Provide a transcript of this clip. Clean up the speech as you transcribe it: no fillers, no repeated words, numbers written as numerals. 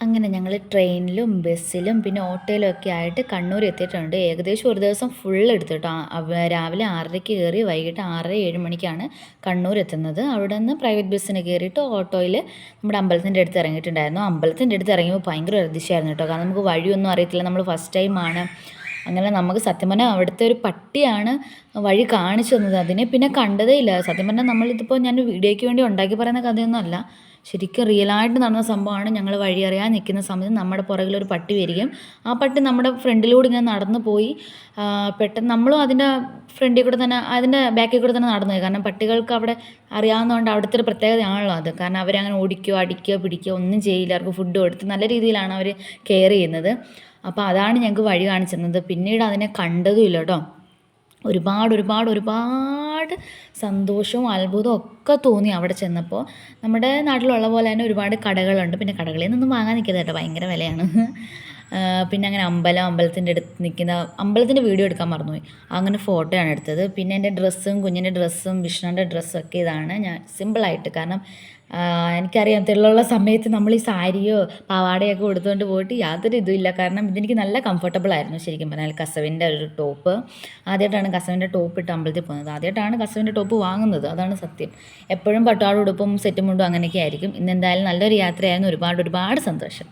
അങ്ങനെ ഞങ്ങൾ ട്രെയിനിലും ബസ്സിലും പിന്നെ ഓട്ടോയിലും ഒക്കെ ആയിട്ട് കണ്ണൂർ എത്തിയിട്ടുണ്ട്. ഏകദേശം ഒരു ദിവസം ഫുൾ എടുത്തു കേട്ടോ. രാവിലെ 6:30 കയറി വൈകിട്ട് 6-7 മണിക്കാണ് കണ്ണൂർ എത്തുന്നത്. അവിടെ നിന്ന് പ്രൈവറ്റ് ബസ്സിന് കയറിയിട്ട് ഓട്ടോയിൽ നമ്മുടെ അമ്പലത്തിൻ്റെ അടുത്ത് ഇറങ്ങിയിട്ടുണ്ടായിരുന്നു. അമ്പലത്തിൻ്റെ അടുത്ത് ഇറങ്ങിയപ്പോൾ ഭയങ്കര അതിശയമായിരുന്നു കേട്ടോ. കാരണം നമുക്ക് വഴിയൊന്നും അറിയത്തില്ല, നമ്മൾ ഫസ്റ്റ് ടൈമാണ്. അങ്ങനെ നമുക്ക് സത്യം പറഞ്ഞാൽ അവിടുത്തെ ഒരു പട്ടിയാണ് വഴി കാണിച്ചു തന്നത്. അതിനെ പിന്നെ കണ്ടതേ ഇല്ല. സത്യം പറഞ്ഞാൽ നമ്മളിതിപ്പോൾ ഞാൻ വീഡിയോയ്ക്ക് വേണ്ടി ഉണ്ടാക്കി പറയുന്ന കഥയൊന്നും അല്ല, ശരിക്കും റിയലായിട്ട് നടന്ന സംഭവമാണ്. ഞങ്ങൾ വഴി അറിയാൻ നിൽക്കുന്ന സമയത്ത് നമ്മുടെ പുറകിലൊരു പട്ടി വരികയും ആ പട്ടി നമ്മുടെ ഫ്രണ്ടിലൂടെ ഇങ്ങനെ നടന്നു പോയി. പെട്ടെന്ന് നമ്മളും അതിൻ്റെ ഫ്രണ്ടിൽ കൂടെ തന്നെ അതിൻ്റെ ബാക്കിൽ കൂടെ തന്നെ നടന്നു പോയി. കാരണം പട്ടികൾക്ക് അവിടെ അറിയാവുന്നതുകൊണ്ട് അവിടുത്തെ ഒരു പ്രത്യേകതയാണല്ലോ അത്. കാരണം അവരങ്ങനെ ഓടിക്കുകയോ അടിക്കുകയോ പിടിക്കുകയോ ഒന്നും ചെയ്യില്ല. അവർക്ക് ഫുഡ് കൊടുത്ത് നല്ല രീതിയിലാണ് അവർ കെയർ ചെയ്യുന്നത്. അപ്പോൾ അതാണ് ഞങ്ങൾക്ക് വഴി കാണിച്ചു തന്നത്. പിന്നീട് അതിനെ കണ്ടതും ഇല്ല കേട്ടോ. ഒരുപാട് സന്തോഷവും അത്ഭുതവും ഒക്കെ തോന്നി അവിടെ ചെന്നപ്പോൾ. നമ്മുടെ നാട്ടിലുള്ള പോലെ തന്നെ ഒരുപാട് കടകളുണ്ട്. പിന്നെ കടകളിൽ നിന്നൊന്നും വാങ്ങാൻ നിൽക്കരുത് കേട്ടോ, ഭയങ്കര വിലയാണ്. പിന്നെ അങ്ങനെ അമ്പലത്തിൻ്റെ അടുത്ത് നിൽക്കുന്ന അമ്പലത്തിൻ്റെ വീഡിയോ എടുക്കാൻ മറന്നുപോയി. അങ്ങനെ ഫോട്ടോയാണ് എടുത്തത്. പിന്നെ എൻ്റെ ഡ്രസ്സും കുഞ്ഞിൻ്റെ ഡ്രസ്സും വിഷ്ണുവിൻ്റെ ഡ്രസ്സും ഒക്കെ ഇതാണ്. ഞാൻ സിമ്പിളായിട്ട്, കാരണം എനിക്കറിയാം തെള്ളുള്ള സമയത്ത് നമ്മൾ ഈ സാരിയോ പാവാടയൊക്കെ കൊടുത്തുകൊണ്ട് പോയിട്ട് യാതൊരു ഇതുമില്ല. കാരണം ഇതെനിക്ക് നല്ല കംഫർട്ടബിൾ ആയിരുന്നു ശരിക്കും പറഞ്ഞാൽ. കസവിൻ്റെ ഒരു ടോപ്പ്, ആദ്യമായിട്ടാണ് കസവിൻ്റെ ടോപ്പ് ഇട്ട് അമ്പലത്തിൽ പോകുന്നത്. ആദ്യമായിട്ടാണ് കസവിൻ്റെ ടോപ്പ് വാങ്ങുന്നത്, അതാണ് സത്യം. എപ്പോഴും പട്ടുപാവാട ഉടുപ്പും സെറ്റും മുണ്ടും അങ്ങനെയൊക്കെ ആയിരിക്കും. ഇന്ന് എന്തായാലും നല്ലൊരു യാത്രയായിരുന്നു. ഒരുപാട് സന്തോഷം.